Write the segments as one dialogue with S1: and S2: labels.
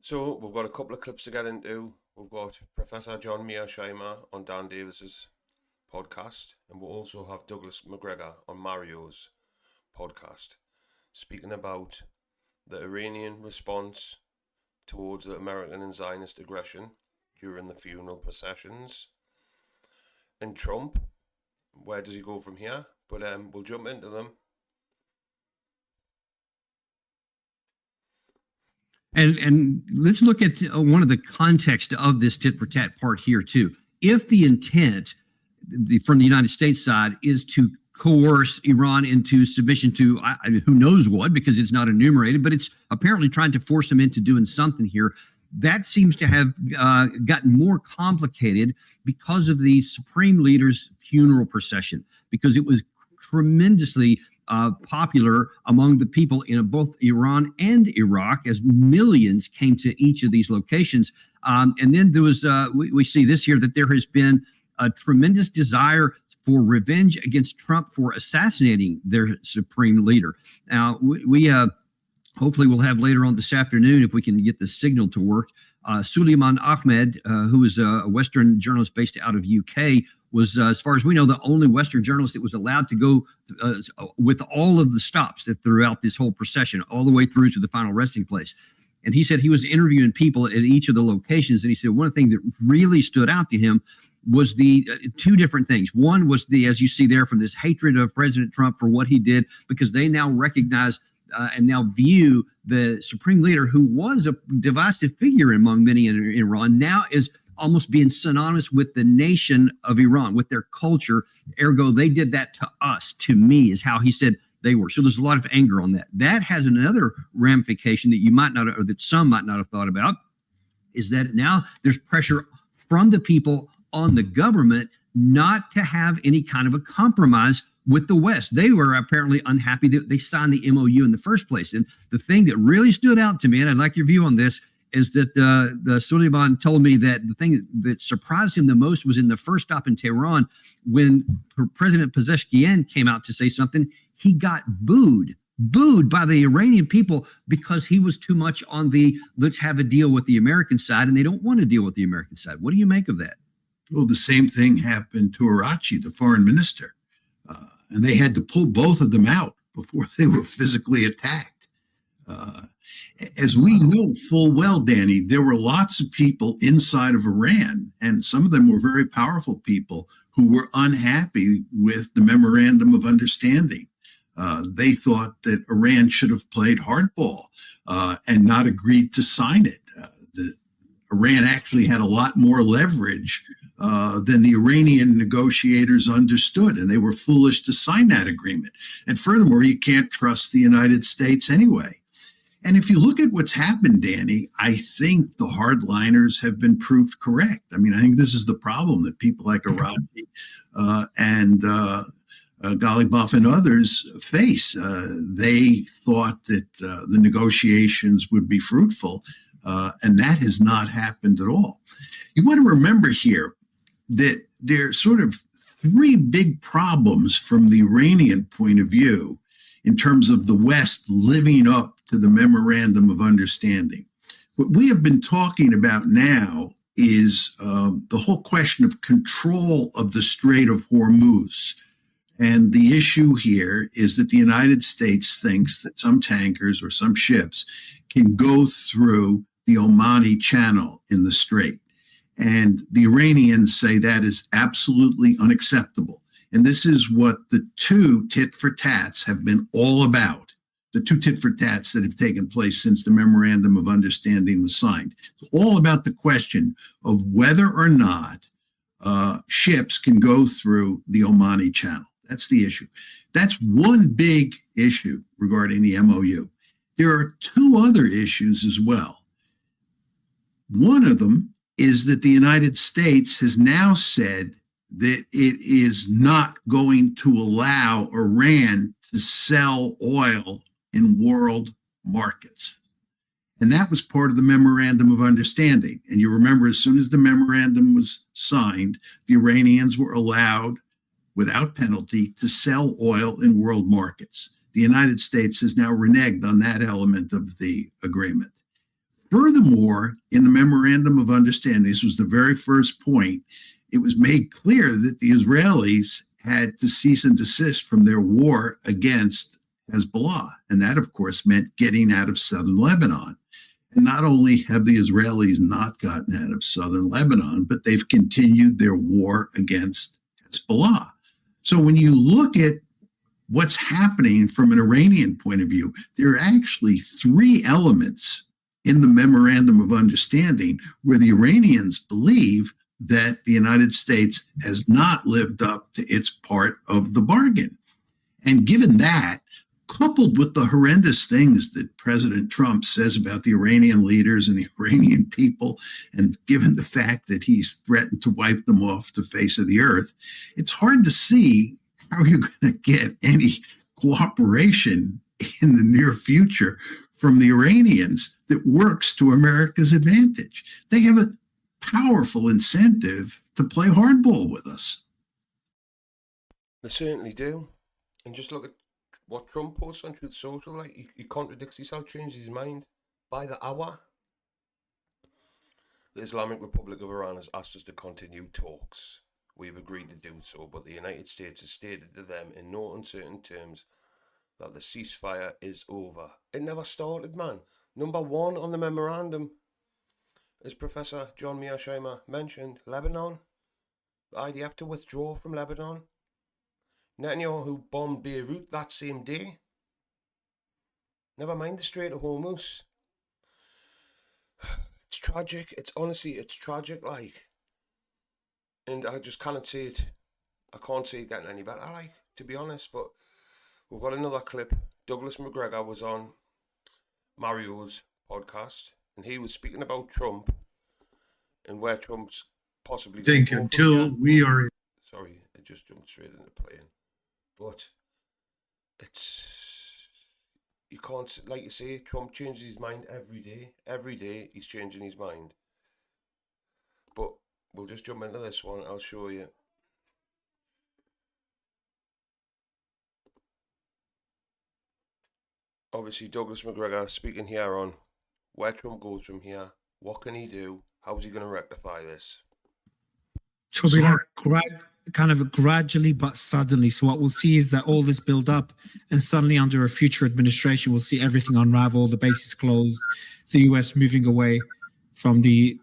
S1: So we've got a couple of clips to get into. We've got Professor John Meirsheimer on Dan Davis's podcast, and we'll also have Douglas Macgregor on Mario's podcast, speaking about the Iranian response towards the American and Zionist aggression during the funeral processions, and Trump. Where does he go from here? But we'll jump into them.
S2: And let's look at one of the context of this tit for tat part here too. If the intent from the United States side is to coerce Iran into submission to who knows what, because it's not enumerated, but it's apparently trying to force them into doing something here. That seems to have gotten more complicated because of the Supreme Leader's funeral procession, because it was tremendously popular among the people in both Iran and Iraq, as millions came to each of these locations. And then there was, we see this year that there has been a tremendous desire for revenge against Trump for assassinating their supreme leader. Now, we hopefully we'll have later on this afternoon, if we can get the signal to work, Suleiman Ahmed, who is a Western journalist based out of UK, was, as far as we know, the only Western journalist that was allowed to go with all of the stops throughout this whole procession, all the way through to the final resting place. And he said he was interviewing people at each of the locations. And he said one thing that really stood out to him was the two different things. One was the, as you see there, from this hatred of President Trump for what he did, because they now recognize and now view the supreme leader, who was a divisive figure among many in Iran, now is almost being synonymous with the nation of Iran, with their culture. Ergo, they did that to us, to me, is how he said they were. So there's a lot of anger on that. That has another ramification that you might not, or that some might not have thought about, is that now there's pressure from the people on the government not to have any kind of a compromise with the West. They were apparently unhappy that they signed the MOU in the first place. And the thing that really stood out to me, and I'd like your view on this, is that the Suleiman told me that the thing that surprised him the most was in the first stop in Tehran, when President Pezeshkian came out to say something, he got booed by the Iranian people because he was too much on the let's have a deal with the American side, and they don't want to deal with the American side. What do you make of that?
S3: Well, the same thing happened to Arachi, the foreign minister, and they had to pull both of them out before they were physically attacked. As we know full well, Danny, there were lots of people inside of Iran, and some of them were very powerful people who were unhappy with the memorandum of understanding. They thought that Iran should have played hardball and not agreed to sign it. Iran actually had a lot more leverage than the Iranian negotiators understood, and they were foolish to sign that agreement. And furthermore, you can't trust the United States anyway. And if you look at what's happened, Danny, I think the hardliners have been proved correct. I mean, I think this is the problem that people like Arachi and Ghalibaf and others face. They thought that the negotiations would be fruitful, and that has not happened at all. You want to remember here that there are sort of three big problems from the Iranian point of view in terms of the West living up to the memorandum of understanding. What we have been talking about now is the whole question of control of the Strait of Hormuz. And the issue here is that the United States thinks that some tankers or some ships can go through the Omani Channel in the Strait. And the Iranians say that is absolutely unacceptable. And this is what the two tit-for-tats have been all about, the two tit-for-tats that have taken place since the Memorandum of Understanding was signed. It's all about the question of whether or not ships can go through the Omani Channel. That's the issue. That's one big issue regarding the MOU. There are two other issues as well. One of them is that the United States has now said that it is not going to allow Iran to sell oil in world markets. And that was part of the Memorandum of Understanding. And you remember, as soon as the memorandum was signed, the Iranians were allowed, without penalty, to sell oil in world markets. The United States has now reneged on that element of the agreement. Furthermore, in the Memorandum of Understanding, this was the very first point, it was made clear that the Israelis had to cease and desist from their war against Hezbollah. And that, of course, meant getting out of southern Lebanon. And not only have the Israelis not gotten out of southern Lebanon, but they've continued their war against Hezbollah. So when you look at what's happening from an Iranian point of view, there are actually three elements in the Memorandum of Understanding where the Iranians believe that the United States has not lived up to its part of the bargain. And given that, coupled with the horrendous things that President Trump says about the Iranian leaders and the Iranian people, and given the fact that he's threatened to wipe them off the face of the earth, it's hard to see how you're going to get any cooperation in the near future from the Iranians that works to America's advantage. They have a powerful incentive to play hardball with us.
S1: They certainly do. And just look at what Trump posts on Truth Social. Like, he contradicts himself, changes his mind by the hour. The Islamic Republic of Iran has asked us to continue talks. We've agreed to do so, but the United States has stated to them in no uncertain terms that the ceasefire is over. It never started, man. Number one on the memorandum, as Professor John Meirsheimer mentioned, Lebanon. The IDF to withdraw from Lebanon. Netanyahu bombed Beirut that same day. Never mind the Strait of Hormuz. It's tragic. It's tragic, like. And I just cannot see it. I can't see it getting any better, like, to be honest. But we've got another clip. Douglas Macgregor was on Mario's podcast, and he was speaking about Trump and where Trump's possibly...
S4: I think until we are...
S1: Sorry, it just jumped straight into playing. But it's... You can't... Like you say, Trump changes his mind every day. Every day he's changing his mind. But we'll just jump into this one. I'll show you. Obviously, Douglas Macgregor speaking here on where Trump goes from here. What can he do? How is he going to rectify this?
S5: So be like kind of gradually but suddenly. So what we'll see is that all this build up, and suddenly under a future administration, we'll see everything unravel, the bases closed, the US moving away from the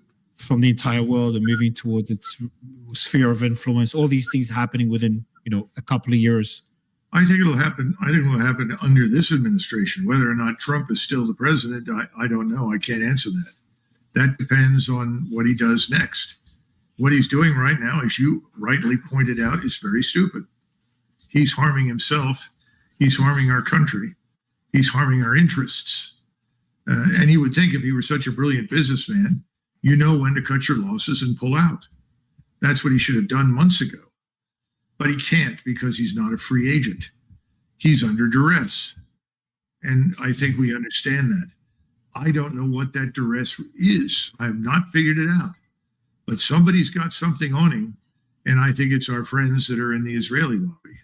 S5: entire world and moving towards its sphere of influence. All these things happening within, a couple of years.
S4: I think it'll happen. I think it will happen under this administration. Whether or not Trump is still the president, I don't know. I can't answer that. That depends on what he does next. What he's doing right now, as you rightly pointed out, is very stupid. He's harming himself. He's harming our country. He's harming our interests. And you would think if he were such a brilliant businessman, you know when to cut your losses and pull out. That's what he should have done months ago. But he can't because he's not a free agent. He's under duress. And I think we understand that. I don't know what that duress is. I have not figured it out. But somebody's got something on him, and I think it's our friends that are in the Israeli lobby.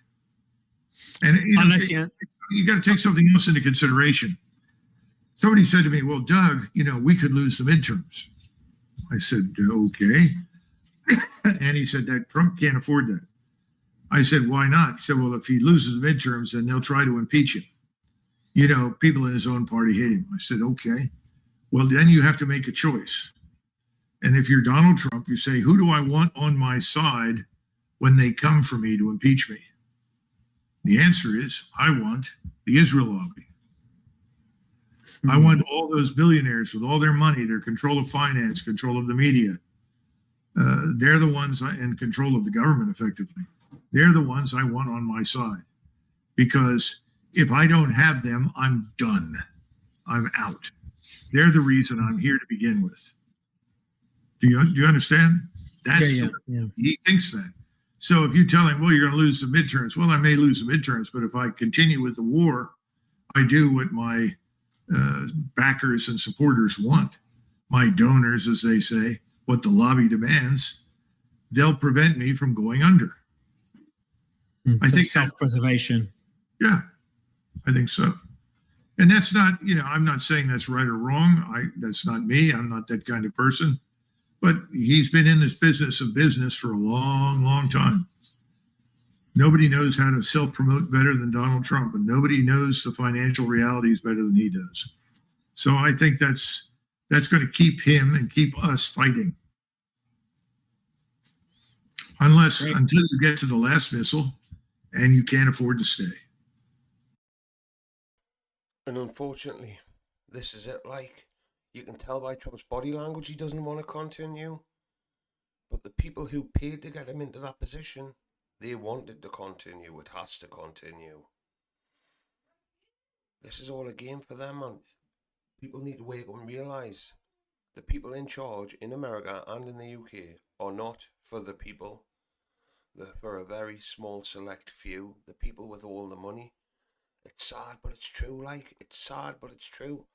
S4: And you got to take something else into consideration. Somebody said to me, well, Doug, we could lose the midterms. I said, okay. And he said that Trump can't afford that. I said, why not? He said, well, if he loses the midterms, then they'll try to impeach him. People in his own party hate him. I said, okay. Well, then you have to make a choice. And if you're Donald Trump, you say, who do I want on my side when they come for me to impeach me? The answer is, I want the Israel lobby. I want all those billionaires with all their money, their control of finance, control of the media. They're the ones in control of the government, effectively. They're the ones I want on my side. Because if I don't have them, I'm done. I'm out. They're the reason I'm here to begin with. Do you understand? That's
S5: yeah.
S4: He thinks that. So if you tell him, well, you're going to lose the midterms. Well, I may lose the midterms, but if I continue with the war, I do what my backers and supporters want. My donors, as they say, what the lobby demands, they'll prevent me from going under.
S5: I think self-preservation.
S4: Yeah, I think so. And that's not, I'm not saying that's right or wrong. That's not me. I'm not that kind of person. But he's been in this business for a long, long time. Nobody knows how to self-promote better than Donald Trump, and nobody knows the financial realities better than he does. So I think that's going to keep him and keep us fighting. Until you get to the last missile and you can't afford to stay.
S1: And unfortunately, this is it. Like, you can tell by Trump's body language he doesn't want to continue. But the people who paid to get him into that position, they wanted to continue. It has to continue. This is all a game for them, man. People need to wake up and realise the people in charge in America and in the UK are not for the people. They're for a very small select few, the people with all the money. It's sad, but it's true. It's sad, but it's true.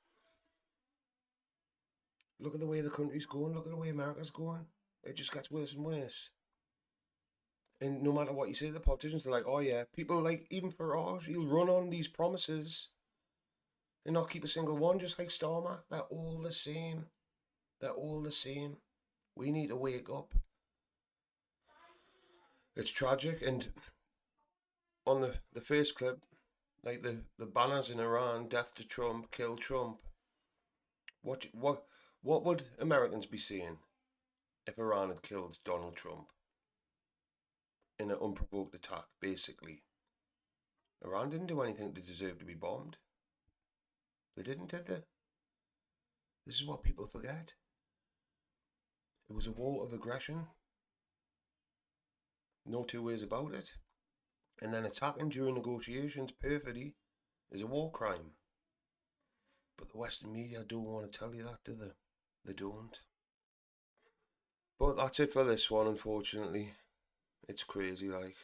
S1: Look at the way the country's going. Look at the way America's going. It just gets worse and worse. And no matter what you say to the politicians, they're like, oh yeah, people like, even Farage, he'll run on these promises and not keep a single one, just like Starmer. They're all the same. They're all the same. We need to wake up. It's tragic. And on the first clip, like the banners in Iran, death to Trump, kill Trump. What would Americans be saying if Iran had killed Donald Trump in an unprovoked attack, basically? Iran didn't do anything to deserve to be bombed. They didn't, did they? This is what people forget. It was a war of aggression. No two ways about it. And then attacking during negotiations, perfidy, is a war crime. But the Western media don't want to tell you that, do they? They don't. But that's it for this one, unfortunately. It's crazy, like.